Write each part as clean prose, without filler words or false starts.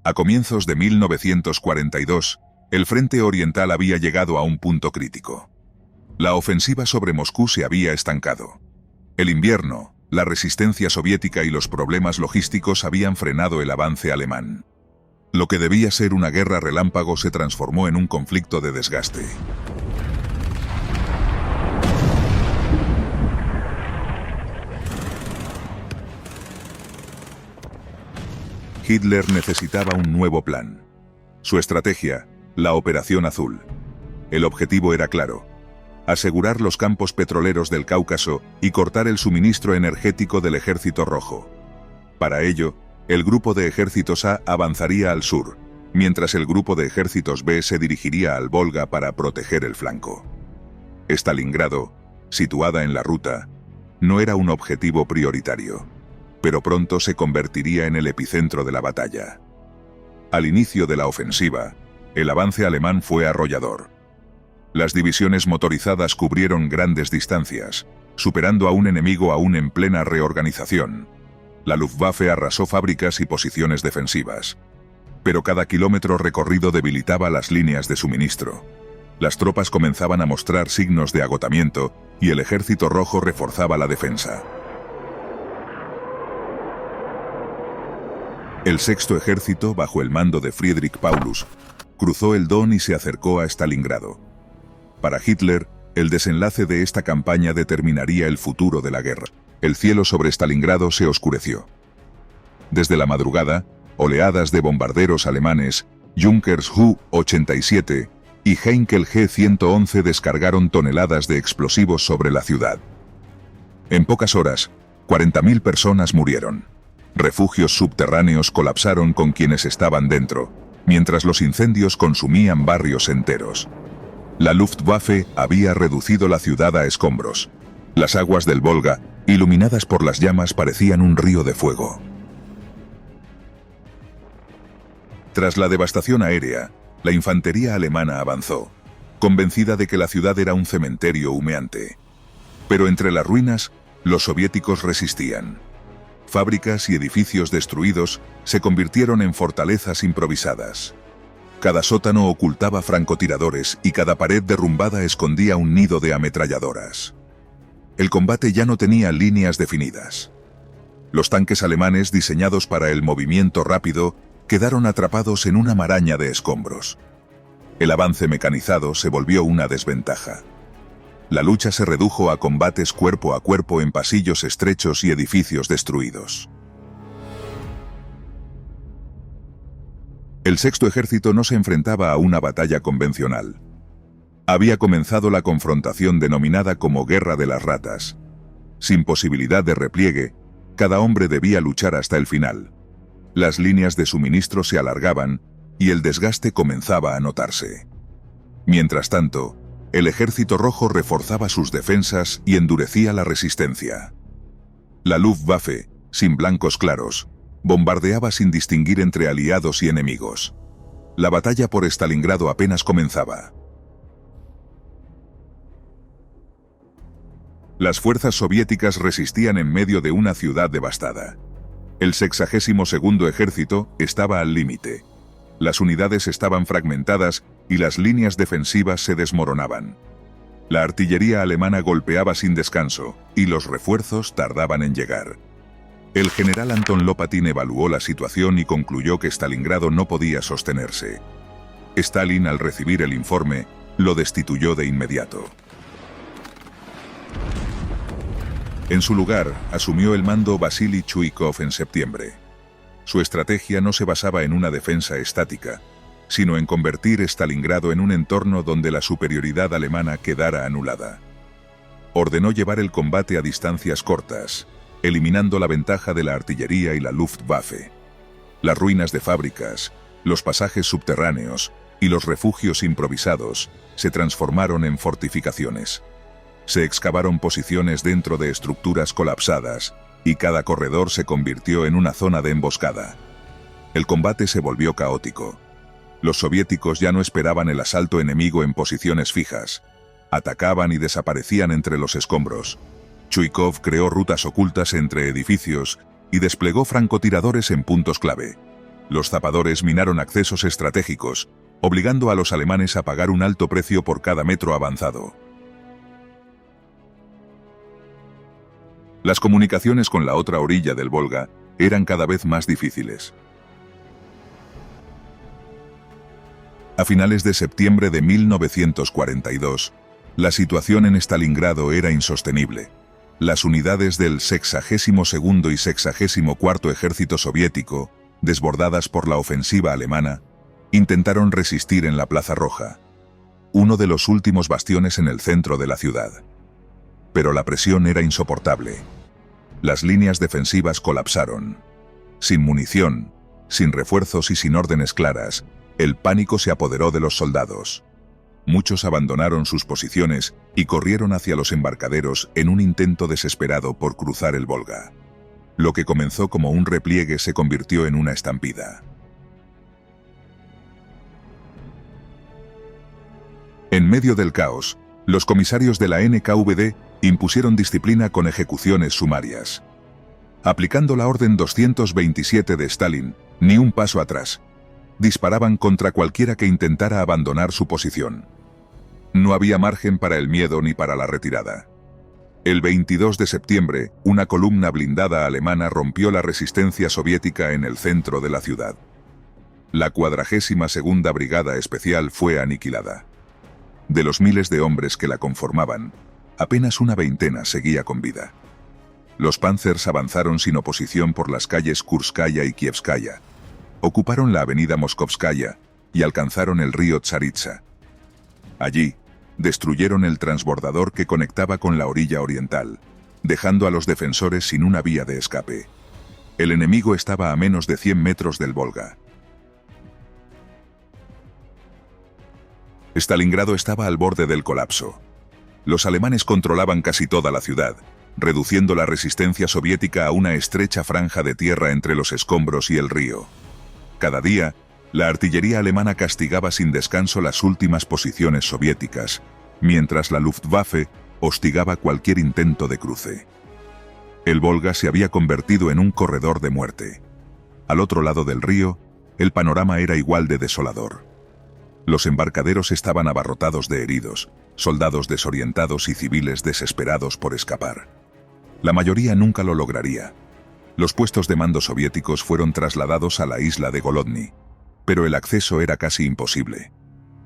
A comienzos de 1942, el frente oriental había llegado a un punto crítico. La ofensiva sobre Moscú se había estancado. El invierno, la resistencia soviética y los problemas logísticos habían frenado el avance alemán. Lo que debía ser una guerra relámpago se transformó en un conflicto de desgaste. Hitler necesitaba un nuevo plan. Su estrategia, la Operación Azul. El objetivo era claro: asegurar los campos petroleros del Cáucaso y cortar el suministro energético del Ejército Rojo. Para ello, el grupo de ejércitos A avanzaría al sur, mientras el grupo de ejércitos B se dirigiría al Volga para proteger el flanco. Stalingrado, situada en la ruta, no era un objetivo prioritario, pero pronto se convertiría en el epicentro de la batalla. Al inicio de la ofensiva, el avance alemán fue arrollador. Las divisiones motorizadas cubrieron grandes distancias, superando a un enemigo aún en plena reorganización. La Luftwaffe arrasó fábricas y posiciones defensivas. Pero cada kilómetro recorrido debilitaba las líneas de suministro. Las tropas comenzaban a mostrar signos de agotamiento y el Ejército Rojo reforzaba la defensa. El Sexto Ejército, bajo el mando de Friedrich Paulus, cruzó el Don y se acercó a Stalingrado. Para Hitler, el desenlace de esta campaña determinaría el futuro de la guerra. El cielo sobre Stalingrado se oscureció. Desde la madrugada, oleadas de bombarderos alemanes, Junkers Ju-87 y Heinkel G-111 descargaron toneladas de explosivos sobre la ciudad. En pocas horas, 40.000 personas murieron. Refugios subterráneos colapsaron con quienes estaban dentro, mientras los incendios consumían barrios enteros. La Luftwaffe había reducido la ciudad a escombros. Las aguas del Volga, iluminadas por las llamas, parecían un río de fuego. Tras la devastación aérea, la infantería alemana avanzó, convencida de que la ciudad era un cementerio humeante. Pero entre las ruinas, los soviéticos resistían. Fábricas y edificios destruidos se convirtieron en fortalezas improvisadas. Cada sótano ocultaba francotiradores y cada pared derrumbada escondía un nido de ametralladoras. El combate ya no tenía líneas definidas. Los tanques alemanes diseñados para el movimiento rápido quedaron atrapados en una maraña de escombros. El avance mecanizado se volvió una desventaja. La lucha se redujo a combates cuerpo a cuerpo en pasillos estrechos y edificios destruidos. El Sexto Ejército no se enfrentaba a una batalla convencional. Había comenzado la confrontación denominada como Guerra de las Ratas. Sin posibilidad de repliegue, cada hombre debía luchar hasta el final. Las líneas de suministro se alargaban y el desgaste comenzaba a notarse. Mientras tanto, el Ejército Rojo reforzaba sus defensas y endurecía la resistencia. La Luftwaffe, sin blancos claros, bombardeaba sin distinguir entre aliados y enemigos. La batalla por Stalingrado apenas comenzaba. Las fuerzas soviéticas resistían en medio de una ciudad devastada. El 62º Ejército estaba al límite. Las unidades estaban fragmentadas y las líneas defensivas se desmoronaban. La artillería alemana golpeaba sin descanso y los refuerzos tardaban en llegar. El general Anton Lopatin evaluó la situación y concluyó que Stalingrado no podía sostenerse. Stalin, al recibir el informe, lo destituyó de inmediato. En su lugar, asumió el mando Vasily Chuikov en septiembre. Su estrategia no se basaba en una defensa estática, sino en convertir Stalingrado en un entorno donde la superioridad alemana quedara anulada. Ordenó llevar el combate a distancias cortas, eliminando la ventaja de la artillería y la Luftwaffe. Las ruinas de fábricas, los pasajes subterráneos y los refugios improvisados se transformaron en fortificaciones. Se excavaron posiciones dentro de estructuras colapsadas y cada corredor se convirtió en una zona de emboscada. El combate se volvió caótico. Los soviéticos ya no esperaban el asalto enemigo en posiciones fijas. Atacaban y desaparecían entre los escombros. Chuikov creó rutas ocultas entre edificios y desplegó francotiradores en puntos clave. Los zapadores minaron accesos estratégicos, obligando a los alemanes a pagar un alto precio por cada metro avanzado. Las comunicaciones con la otra orilla del Volga eran cada vez más difíciles. A finales de septiembre de 1942, la situación en Stalingrado era insostenible. Las unidades del 62º y 64º Ejército Soviético, desbordadas por la ofensiva alemana, intentaron resistir en la Plaza Roja, uno de los últimos bastiones en el centro de la ciudad. Pero la presión era insoportable. Las líneas defensivas colapsaron. Sin munición, sin refuerzos y sin órdenes claras, el pánico se apoderó de los soldados. Muchos abandonaron sus posiciones y corrieron hacia los embarcaderos en un intento desesperado por cruzar el Volga. Lo que comenzó como un repliegue se convirtió en una estampida. En medio del caos, los comisarios de la NKVD impusieron disciplina con ejecuciones sumarias. Aplicando la Orden 227 de Stalin, ni un paso atrás. Disparaban contra cualquiera que intentara abandonar su posición. No había margen para el miedo ni para la retirada. El 22 de septiembre, una columna blindada alemana rompió la resistencia soviética en el centro de la ciudad. La 42ª Brigada Especial fue aniquilada. De los miles de hombres que la conformaban, apenas una veintena seguía con vida. Los Panzers avanzaron sin oposición por las calles Kurskaya y Kievskaya. Ocuparon la avenida Moskovskaya y alcanzaron el río Tsaritsa. Allí, destruyeron el transbordador que conectaba con la orilla oriental, dejando a los defensores sin una vía de escape. El enemigo estaba a menos de 100 metros del Volga. Stalingrado estaba al borde del colapso. Los alemanes controlaban casi toda la ciudad, reduciendo la resistencia soviética a una estrecha franja de tierra entre los escombros y el río. Cada día, la artillería alemana castigaba sin descanso las últimas posiciones soviéticas, mientras la Luftwaffe hostigaba cualquier intento de cruce. El Volga se había convertido en un corredor de muerte. Al otro lado del río, el panorama era igual de desolador. Los embarcaderos estaban abarrotados de heridos, soldados desorientados y civiles desesperados por escapar. La mayoría nunca lo lograría. Los puestos de mando soviéticos fueron trasladados a la isla de Golodny, pero el acceso era casi imposible.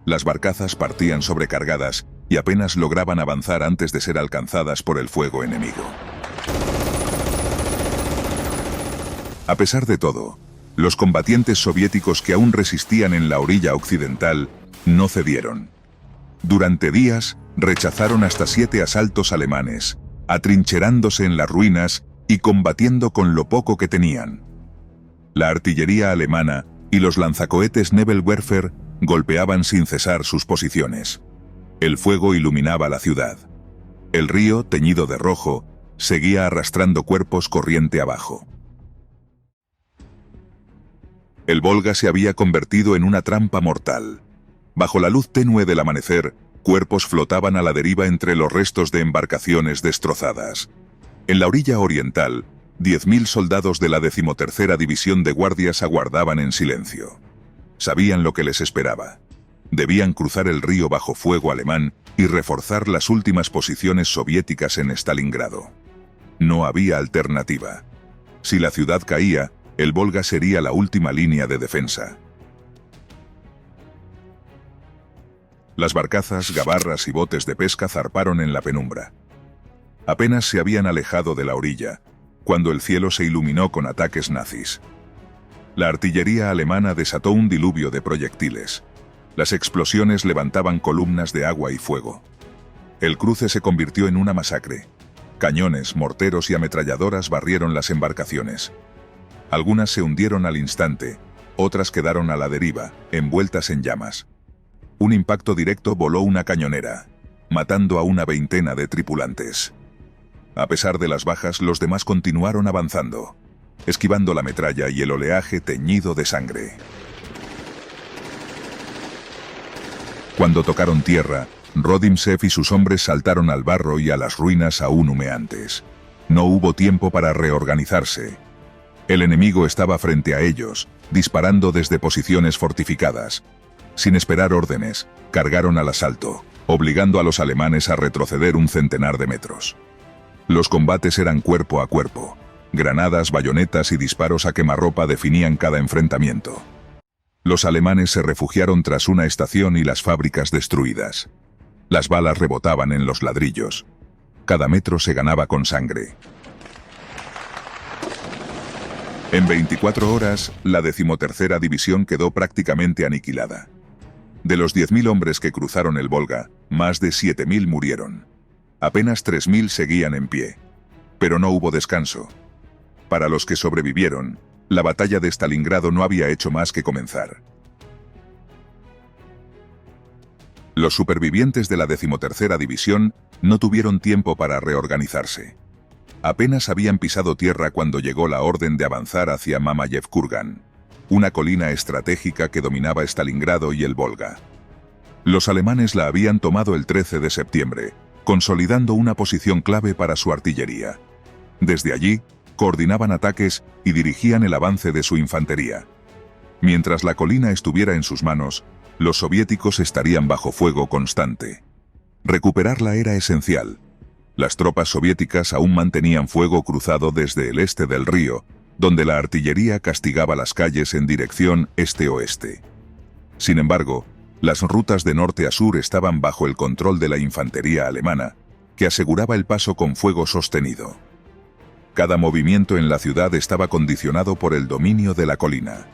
Las barcazas partían sobrecargadas y apenas lograban avanzar antes de ser alcanzadas por el fuego enemigo. A pesar de todo, los combatientes soviéticos que aún resistían en la orilla occidental no cedieron. Durante días, rechazaron hasta 7 asaltos alemanes, atrincherándose en las ruinas y combatiendo con lo poco que tenían. La artillería alemana y los lanzacohetes Nebelwerfer golpeaban sin cesar sus posiciones. El fuego iluminaba la ciudad. El río, teñido de rojo, seguía arrastrando cuerpos corriente abajo. El Volga se había convertido en una trampa mortal. Bajo la luz tenue del amanecer, cuerpos flotaban a la deriva entre los restos de embarcaciones destrozadas. En la orilla oriental, 10.000 soldados de la 13ª División de Guardias aguardaban en silencio. Sabían lo que les esperaba. Debían cruzar el río bajo fuego alemán y reforzar las últimas posiciones soviéticas en Stalingrado. No había alternativa. Si la ciudad caía, el Volga sería la última línea de defensa. Las barcazas, gabarras y botes de pesca zarparon en la penumbra. Apenas se habían alejado de la orilla, cuando el cielo se iluminó con ataques nazis. La artillería alemana desató un diluvio de proyectiles. Las explosiones levantaban columnas de agua y fuego. El cruce se convirtió en una masacre. Cañones, morteros y ametralladoras barrieron las embarcaciones. Algunas se hundieron al instante, otras quedaron a la deriva, envueltas en llamas. Un impacto directo voló una cañonera, matando a una veintena de tripulantes. A pesar de las bajas, los demás continuaron avanzando, esquivando la metralla y el oleaje teñido de sangre. Cuando tocaron tierra, Rodimtsev y sus hombres saltaron al barro y a las ruinas aún humeantes. No hubo tiempo para reorganizarse. El enemigo estaba frente a ellos, disparando desde posiciones fortificadas. Sin esperar órdenes, cargaron al asalto, obligando a los alemanes a retroceder un centenar de metros. Los combates eran cuerpo a cuerpo. Granadas, bayonetas y disparos a quemarropa definían cada enfrentamiento. Los alemanes se refugiaron tras una estación y las fábricas destruidas. Las balas rebotaban en los ladrillos. Cada metro se ganaba con sangre. En 24 horas, la 13ª División quedó prácticamente aniquilada. De los 10.000 hombres que cruzaron el Volga, más de 7.000 murieron. Apenas 3.000 seguían en pie. Pero no hubo descanso. Para los que sobrevivieron, la batalla de Stalingrado no había hecho más que comenzar. Los supervivientes de la 13ª División no tuvieron tiempo para reorganizarse. Apenas habían pisado tierra cuando llegó la orden de avanzar hacia Mamayev-Kurgan, una colina estratégica que dominaba Stalingrado y el Volga. Los alemanes la habían tomado el 13 de septiembre, consolidando una posición clave para su artillería. Desde allí, coordinaban ataques y dirigían el avance de su infantería. Mientras la colina estuviera en sus manos, los soviéticos estarían bajo fuego constante. Recuperarla era esencial. Las tropas soviéticas aún mantenían fuego cruzado desde el este del río, donde la artillería castigaba las calles en dirección este-oeste. Sin embargo, las rutas de norte a sur estaban bajo el control de la infantería alemana, que aseguraba el paso con fuego sostenido. Cada movimiento en la ciudad estaba condicionado por el dominio de la colina.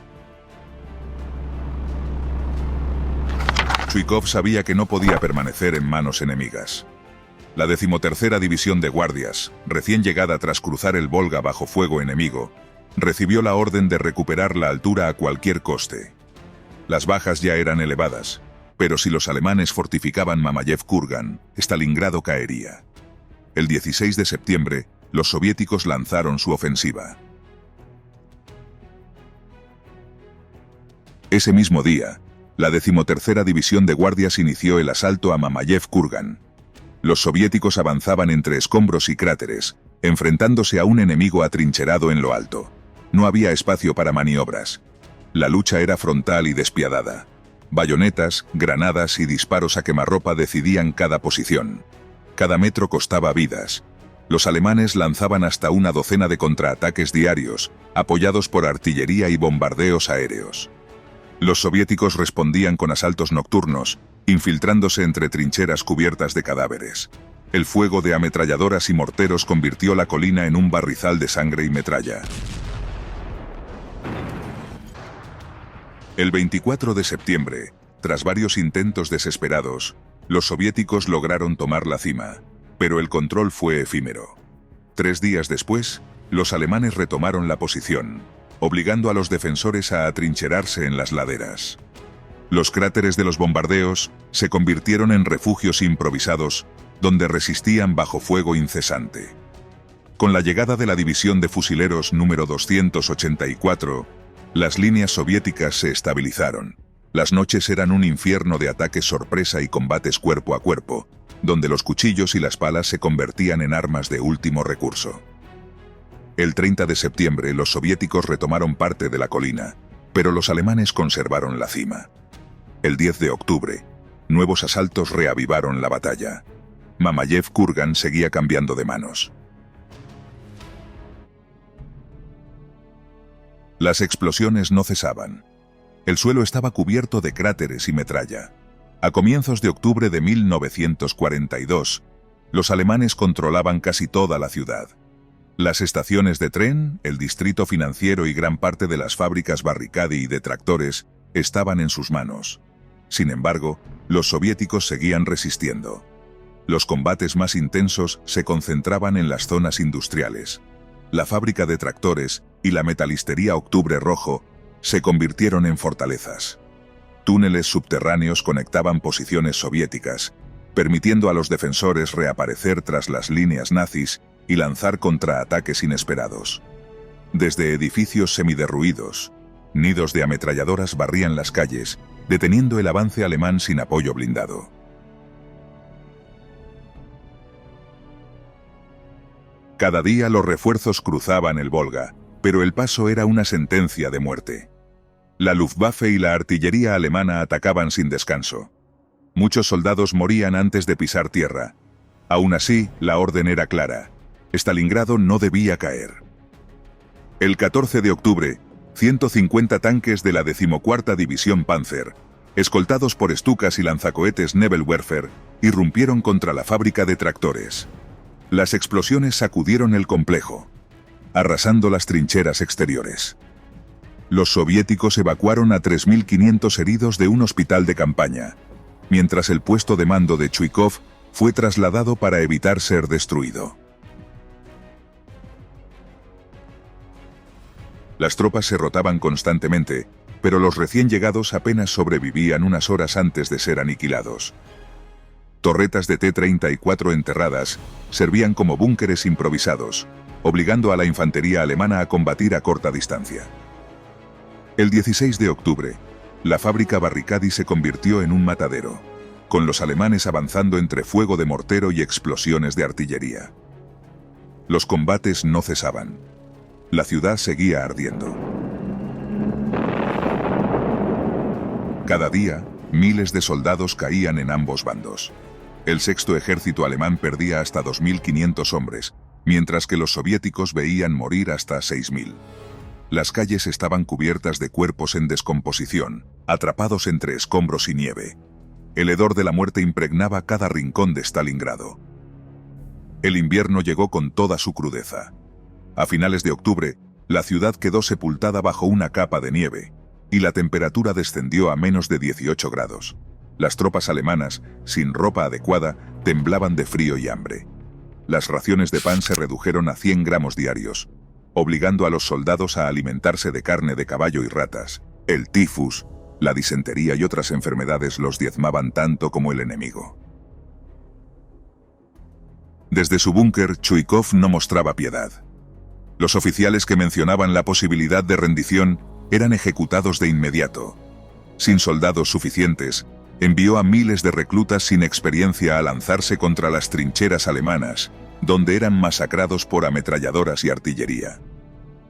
Zhukov sabía que no podía permanecer en manos enemigas. La 13ª División de Guardias, recién llegada tras cruzar el Volga bajo fuego enemigo, recibió la orden de recuperar la altura a cualquier coste. Las bajas ya eran elevadas, pero si los alemanes fortificaban Mamayev-Kurgan, Stalingrado caería. El 16 de septiembre, los soviéticos lanzaron su ofensiva. Ese mismo día, la 13ª División de Guardias inició el asalto a Mamayev-Kurgan. Los soviéticos avanzaban entre escombros y cráteres, enfrentándose a un enemigo atrincherado en lo alto. No había espacio para maniobras. La lucha era frontal y despiadada. Bayonetas, granadas y disparos a quemarropa decidían cada posición. Cada metro costaba vidas. Los alemanes lanzaban hasta una docena de contraataques diarios, apoyados por artillería y bombardeos aéreos. Los soviéticos respondían con asaltos nocturnos, infiltrándose entre trincheras cubiertas de cadáveres. El fuego de ametralladoras y morteros convirtió la colina en un barrizal de sangre y metralla. El 24 de septiembre, tras varios intentos desesperados, los soviéticos lograron tomar la cima, pero el control fue efímero. 3 días después, los alemanes retomaron la posición, obligando a los defensores a atrincherarse en las laderas. Los cráteres de los bombardeos se convirtieron en refugios improvisados, donde resistían bajo fuego incesante. Con la llegada de la división de fusileros número 284, las líneas soviéticas se estabilizaron. Las noches eran un infierno de ataques sorpresa y combates cuerpo a cuerpo, donde los cuchillos y las palas se convertían en armas de último recurso. El 30 de septiembre los soviéticos retomaron parte de la colina, pero los alemanes conservaron la cima. El 10 de octubre, nuevos asaltos reavivaron la batalla. Mamayev-Kurgan seguía cambiando de manos. Las explosiones no cesaban. El suelo estaba cubierto de cráteres y metralla. A comienzos de octubre de 1942, los alemanes controlaban casi toda la ciudad. Las estaciones de tren, el distrito financiero y gran parte de las fábricas Barricadi y de tractores estaban en sus manos. Sin embargo, los soviéticos seguían resistiendo. Los combates más intensos se concentraban en las zonas industriales. La fábrica de tractores y la metalistería Octubre Rojo se convirtieron en fortalezas. Túneles subterráneos conectaban posiciones soviéticas, permitiendo a los defensores reaparecer tras las líneas nazis y lanzar contraataques inesperados. Desde edificios semiderruidos, nidos de ametralladoras barrían las calles, deteniendo el avance alemán sin apoyo blindado. Cada día los refuerzos cruzaban el Volga, pero el paso era una sentencia de muerte. La Luftwaffe y la artillería alemana atacaban sin descanso. Muchos soldados morían antes de pisar tierra. Aún así, la orden era clara: Stalingrado no debía caer. El 14 de octubre, 150 tanques de la 14ª División Panzer, escoltados por Stukas y lanzacohetes Nebelwerfer, irrumpieron contra la fábrica de tractores. Las explosiones sacudieron el complejo, arrasando las trincheras exteriores. Los soviéticos evacuaron a 3.500 heridos de un hospital de campaña, mientras el puesto de mando de Chuikov fue trasladado para evitar ser destruido. Las tropas se rotaban constantemente, pero los recién llegados apenas sobrevivían unas horas antes de ser aniquilados. Torretas de T-34 enterradas servían como búnkeres improvisados, obligando a la infantería alemana a combatir a corta distancia. El 16 de octubre, la fábrica Barricadi se convirtió en un matadero, con los alemanes avanzando entre fuego de mortero y explosiones de artillería. Los combates no cesaban. La ciudad seguía ardiendo. Cada día, miles de soldados caían en ambos bandos. El sexto ejército alemán perdía hasta 2.500 hombres, mientras que los soviéticos veían morir hasta 6.000. Las calles estaban cubiertas de cuerpos en descomposición, atrapados entre escombros y nieve. El hedor de la muerte impregnaba cada rincón de Stalingrado. El invierno llegó con toda su crudeza. A finales de octubre, la ciudad quedó sepultada bajo una capa de nieve, y la temperatura descendió a menos de 18 grados. Las tropas alemanas, sin ropa adecuada, temblaban de frío y hambre. Las raciones de pan se redujeron a 100 gramos diarios, obligando a los soldados a alimentarse de carne de caballo y ratas. El tifus, la disentería y otras enfermedades los diezmaban tanto como el enemigo. Desde su búnker, Chuikov no mostraba piedad. Los oficiales que mencionaban la posibilidad de rendición eran ejecutados de inmediato. Sin soldados suficientes, envió a miles de reclutas sin experiencia a lanzarse contra las trincheras alemanas, donde eran masacrados por ametralladoras y artillería.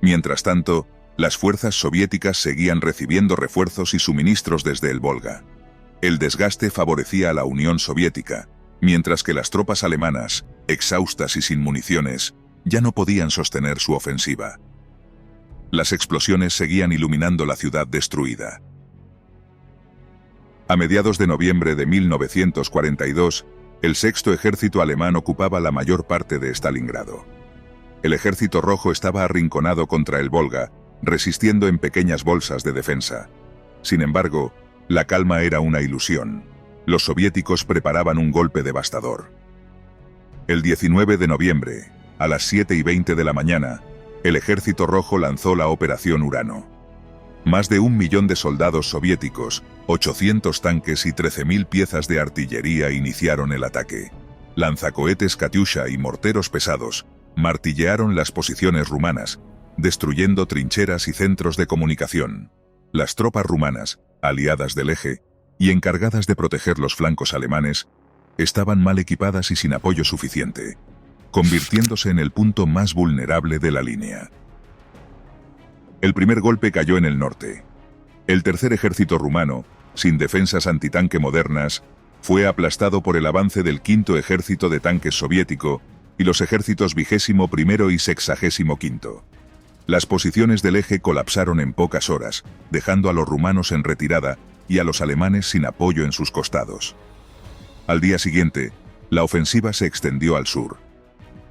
Mientras tanto, las fuerzas soviéticas seguían recibiendo refuerzos y suministros desde el Volga. El desgaste favorecía a la Unión Soviética, mientras que las tropas alemanas, exhaustas y sin municiones, ya no podían sostener su ofensiva. Las explosiones seguían iluminando la ciudad destruida. A mediados de noviembre de 1942, el sexto ejército alemán ocupaba la mayor parte de Stalingrado. El ejército rojo estaba arrinconado contra el Volga, resistiendo en pequeñas bolsas de defensa. Sin embargo, la calma era una ilusión. Los soviéticos preparaban un golpe devastador. El 19 de noviembre, a las 7:20 de la mañana, el ejército rojo lanzó la Operación Urano. Más de 1 millón de soldados soviéticos, 800 tanques y 13.000 piezas de artillería iniciaron el ataque. Lanzacohetes Katyusha y morteros pesados martillearon las posiciones rumanas, destruyendo trincheras y centros de comunicación. Las tropas rumanas, aliadas del eje, y encargadas de proteger los flancos alemanes, estaban mal equipadas y sin apoyo suficiente, convirtiéndose en el punto más vulnerable de la línea. El primer golpe cayó en el norte. El tercer ejército rumano, sin defensas antitanque modernas, fue aplastado por el avance del quinto ejército de tanques soviético y los ejércitos 21º y 65º. Las posiciones del eje colapsaron en pocas horas, dejando a los rumanos en retirada y a los alemanes sin apoyo en sus costados. Al día siguiente, la ofensiva se extendió al sur.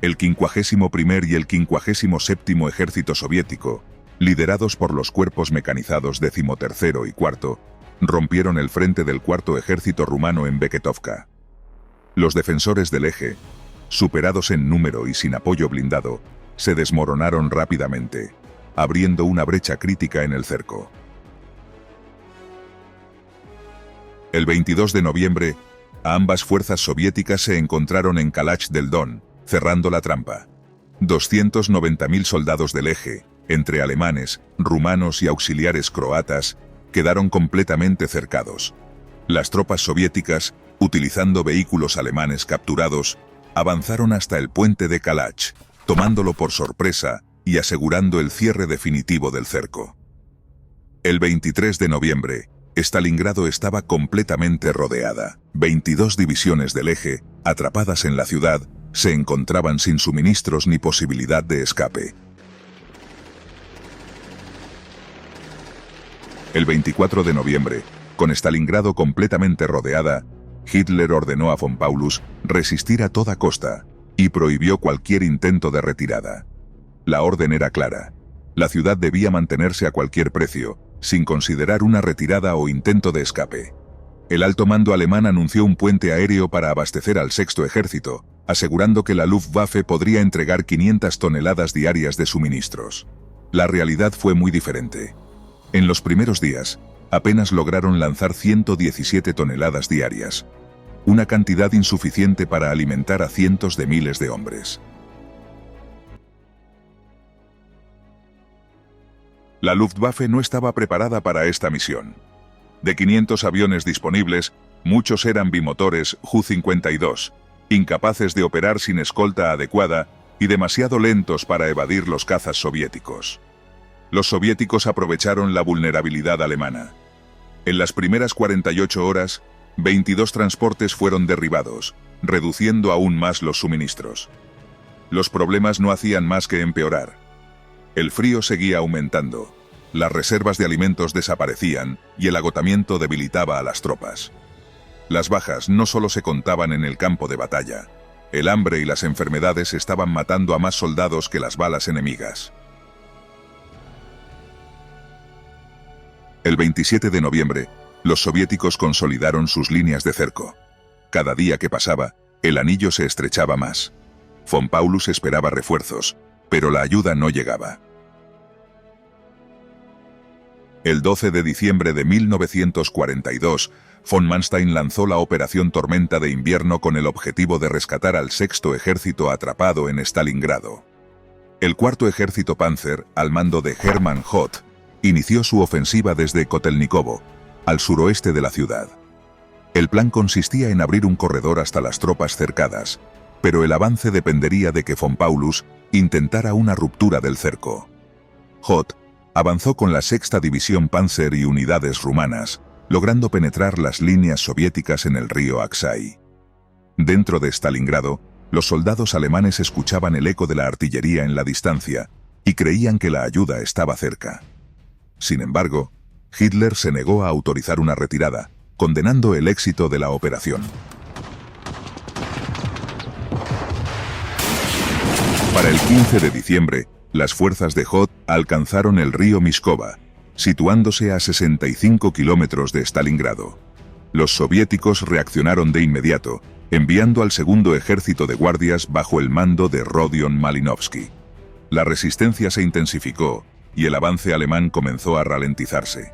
El 51º y el 57º ejército soviético, liderados por los cuerpos mecanizados 13º y 4º, rompieron el frente del cuarto ejército rumano en Beketovka. Los defensores del eje, superados en número y sin apoyo blindado, se desmoronaron rápidamente, abriendo una brecha crítica en el cerco. El 22 de noviembre, ambas fuerzas soviéticas se encontraron en Kalach del Don, cerrando la trampa. 290.000 soldados del eje, entre alemanes, rumanos y auxiliares croatas, quedaron completamente cercados. Las tropas soviéticas, utilizando vehículos alemanes capturados, avanzaron hasta el puente de Kalach, tomándolo por sorpresa y asegurando el cierre definitivo del cerco. El 23 de noviembre, Stalingrado estaba completamente rodeada. 22 divisiones del eje, atrapadas en la ciudad, se encontraban sin suministros ni posibilidad de escape. El 24 de noviembre, con Stalingrado completamente rodeada, Hitler ordenó a von Paulus resistir a toda costa y prohibió cualquier intento de retirada. La orden era clara: la ciudad debía mantenerse a cualquier precio, sin considerar una retirada o intento de escape. El alto mando alemán anunció un puente aéreo para abastecer al Sexto Ejército, asegurando que la Luftwaffe podría entregar 500 toneladas diarias de suministros. La realidad fue muy diferente. En los primeros días, apenas lograron lanzar 117 toneladas diarias, una cantidad insuficiente para alimentar a cientos de miles de hombres. La Luftwaffe no estaba preparada para esta misión. De 500 aviones disponibles, muchos eran bimotores Ju-52, incapaces de operar sin escolta adecuada y demasiado lentos para evadir los cazas soviéticos. Los soviéticos aprovecharon la vulnerabilidad alemana. En las primeras 48 horas, 22 transportes fueron derribados, reduciendo aún más los suministros. Los problemas no hacían más que empeorar. El frío seguía aumentando, las reservas de alimentos desaparecían y el agotamiento debilitaba a las tropas. Las bajas no solo se contaban en el campo de batalla, el hambre y las enfermedades estaban matando a más soldados que las balas enemigas. El 27 de noviembre, los soviéticos consolidaron sus líneas de cerco. Cada día que pasaba, el anillo se estrechaba más. Von Paulus esperaba refuerzos, pero la ayuda no llegaba. El 12 de diciembre de 1942, von Manstein lanzó la Operación Tormenta de Invierno con el objetivo de rescatar al Sexto Ejército atrapado en Stalingrado. El Cuarto Ejército Panzer, al mando de Hermann Hoth, inició su ofensiva desde Kotelnikovo, al suroeste de la ciudad. El plan consistía en abrir un corredor hasta las tropas cercadas, pero el avance dependería de que von Paulus intentara una ruptura del cerco. Hoth avanzó con la Sexta División Panzer y unidades rumanas, logrando penetrar las líneas soviéticas en el río Aksai. Dentro de Stalingrado, los soldados alemanes escuchaban el eco de la artillería en la distancia y creían que la ayuda estaba cerca. Sin embargo, Hitler se negó a autorizar una retirada, condenando el éxito de la operación. Para el 15 de diciembre, las fuerzas de Hoth alcanzaron el río Miskova, situándose a 65 kilómetros de Stalingrado. Los soviéticos reaccionaron de inmediato, enviando al segundo ejército de guardias bajo el mando de Rodion Malinovsky. La resistencia se intensificó y el avance alemán comenzó a ralentizarse.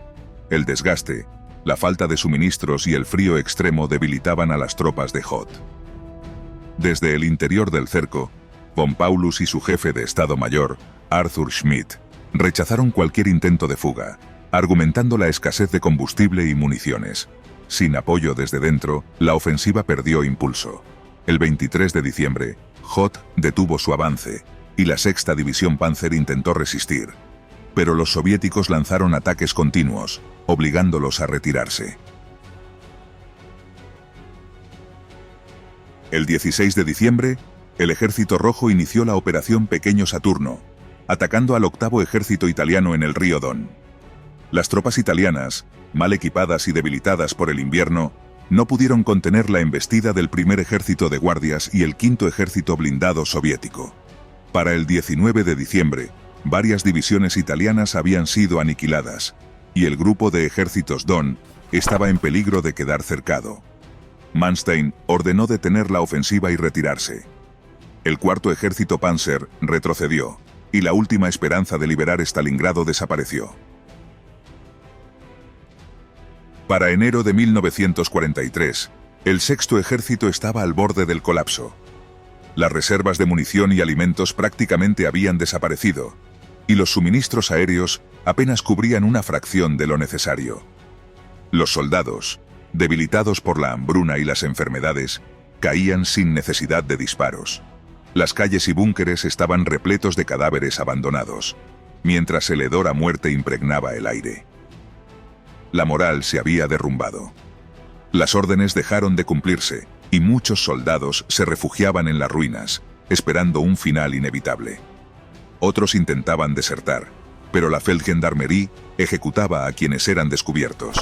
El desgaste, la falta de suministros y el frío extremo debilitaban a las tropas de Hoth. Desde el interior del cerco, von Paulus y su jefe de Estado Mayor, Arthur Schmidt, rechazaron cualquier intento de fuga, argumentando la escasez de combustible y municiones. Sin apoyo desde dentro, la ofensiva perdió impulso. El 23 de diciembre, Hoth detuvo su avance, y la Sexta División Panzer intentó resistir. Pero los soviéticos lanzaron ataques continuos, obligándolos a retirarse. El 16 de diciembre, el Ejército Rojo inició la Operación Pequeño Saturno, atacando al octavo ejército italiano en el río Don. Las tropas italianas, mal equipadas y debilitadas por el invierno, no pudieron contener la embestida del primer ejército de guardias y el quinto ejército blindado soviético. Para el 19 de diciembre, varias divisiones italianas habían sido aniquiladas, y el grupo de ejércitos Don estaba en peligro de quedar cercado. Manstein ordenó detener la ofensiva y retirarse. El cuarto ejército Panzer retrocedió, y la última esperanza de liberar Stalingrado desapareció. Para enero de 1943, el sexto ejército estaba al borde del colapso. Las reservas de munición y alimentos prácticamente habían desaparecido, y los suministros aéreos apenas cubrían una fracción de lo necesario. Los soldados, debilitados por la hambruna y las enfermedades, caían sin necesidad de disparos. Las calles y búnkeres estaban repletos de cadáveres abandonados, mientras el hedor a muerte impregnaba el aire. La moral se había derrumbado. Las órdenes dejaron de cumplirse, y muchos soldados se refugiaban en las ruinas, esperando un final inevitable. Otros intentaban desertar, pero la Feldgendarmerie ejecutaba a quienes eran descubiertos.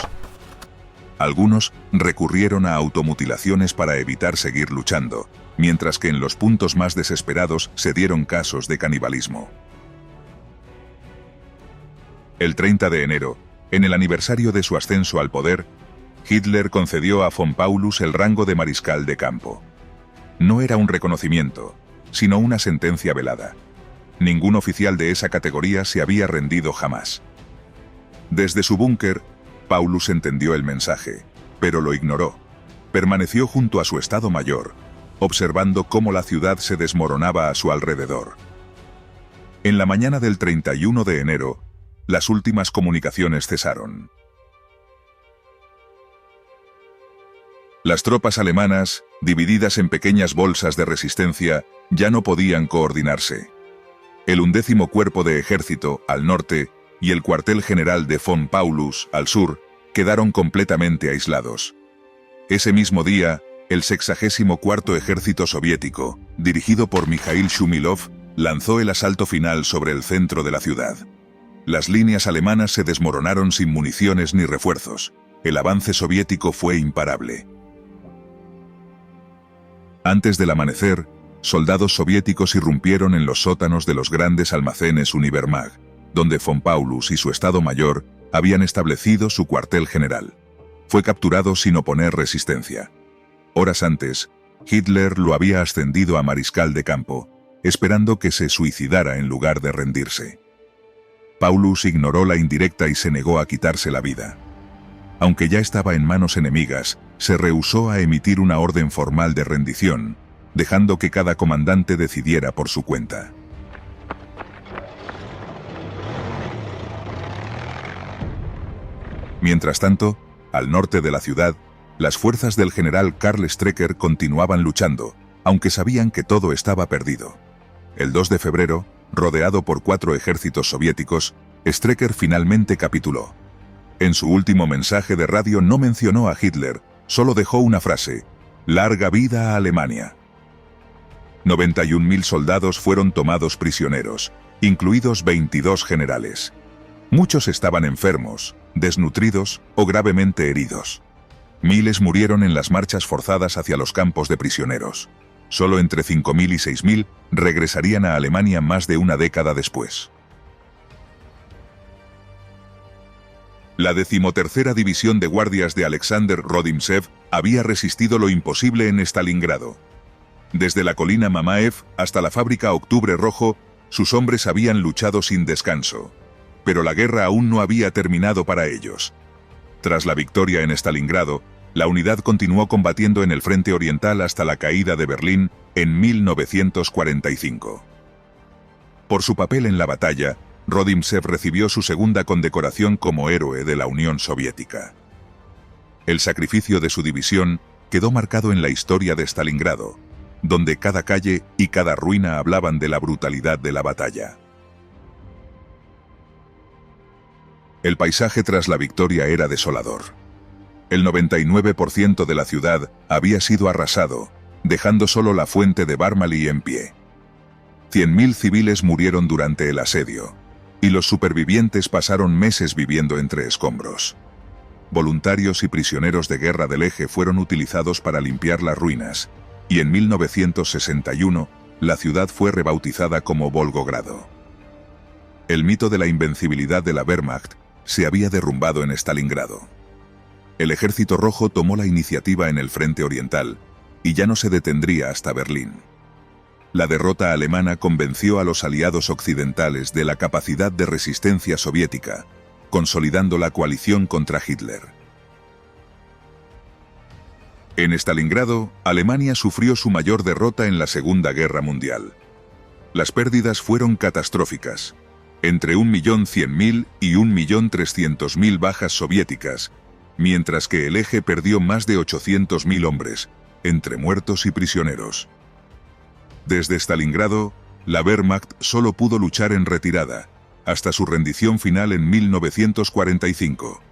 Algunos recurrieron a automutilaciones para evitar seguir luchando, mientras que en los puntos más desesperados se dieron casos de canibalismo. El 30 de enero, en el aniversario de su ascenso al poder, Hitler concedió a von Paulus el rango de mariscal de campo. No era un reconocimiento, sino una sentencia velada. Ningún oficial de esa categoría se había rendido jamás. Desde su búnker, Paulus entendió el mensaje, pero lo ignoró. Permaneció junto a su Estado Mayor, observando cómo la ciudad se desmoronaba a su alrededor. En la mañana del 31 de enero, las últimas comunicaciones cesaron. Las tropas alemanas, divididas en pequeñas bolsas de resistencia, ya no podían coordinarse. El 11º Cuerpo de Ejército, al norte, y el cuartel general de von Paulus, al sur, quedaron completamente aislados. Ese mismo día, el 64º Ejército Soviético, dirigido por Mikhail Shumilov, lanzó el asalto final sobre el centro de la ciudad. Las líneas alemanas se desmoronaron sin municiones ni refuerzos. El avance soviético fue imparable. Antes del amanecer, soldados soviéticos irrumpieron en los sótanos de los grandes almacenes Univermag, donde von Paulus y su Estado Mayor habían establecido su cuartel general. Fue capturado sin oponer resistencia. Horas antes, Hitler lo había ascendido a mariscal de campo, esperando que se suicidara en lugar de rendirse. Paulus ignoró la indirecta y se negó a quitarse la vida. Aunque ya estaba en manos enemigas, se rehusó a emitir una orden formal de rendición, dejando que cada comandante decidiera por su cuenta. Mientras tanto, al norte de la ciudad, las fuerzas del general Karl Strecker continuaban luchando, aunque sabían que todo estaba perdido. El 2 de febrero, rodeado por 4 ejércitos soviéticos, Strecker finalmente capituló. En su último mensaje de radio no mencionó a Hitler, solo dejó una frase: «Larga vida a Alemania». 91.000 soldados fueron tomados prisioneros, incluidos 22 generales. Muchos estaban enfermos, desnutridos o gravemente heridos. Miles murieron en las marchas forzadas hacia los campos de prisioneros. Solo entre 5.000 y 6.000 regresarían a Alemania más de una década después. La 13ª División de Guardias de Alexander Rodimtsev había resistido lo imposible en Stalingrado. Desde la colina Mamaev hasta la fábrica Octubre Rojo, sus hombres habían luchado sin descanso. Pero la guerra aún no había terminado para ellos. Tras la victoria en Stalingrado, la unidad continuó combatiendo en el frente oriental hasta la caída de Berlín en 1945. Por su papel en la batalla, Rodimtsev recibió su segunda condecoración como héroe de la Unión Soviética. El sacrificio de su división quedó marcado en la historia de Stalingrado, donde cada calle y cada ruina hablaban de la brutalidad de la batalla. El paisaje tras la victoria era desolador. El 99% de la ciudad había sido arrasado, dejando solo la fuente de Barmaly en pie. 100.000 civiles murieron durante el asedio, y los supervivientes pasaron meses viviendo entre escombros. Voluntarios y prisioneros de guerra del Eje fueron utilizados para limpiar las ruinas, y en 1961, la ciudad fue rebautizada como Volgogrado. El mito de la invencibilidad de la Wehrmacht se había derrumbado en Stalingrado. El Ejército Rojo tomó la iniciativa en el frente oriental, y ya no se detendría hasta Berlín. La derrota alemana convenció a los aliados occidentales de la capacidad de resistencia soviética, consolidando la coalición contra Hitler. En Stalingrado, Alemania sufrió su mayor derrota en la Segunda Guerra Mundial. Las pérdidas fueron catastróficas, entre 1.100.000 y 1.300.000 bajas soviéticas, mientras que el Eje perdió más de 800.000 hombres, entre muertos y prisioneros. Desde Stalingrado, la Wehrmacht solo pudo luchar en retirada, hasta su rendición final en 1945.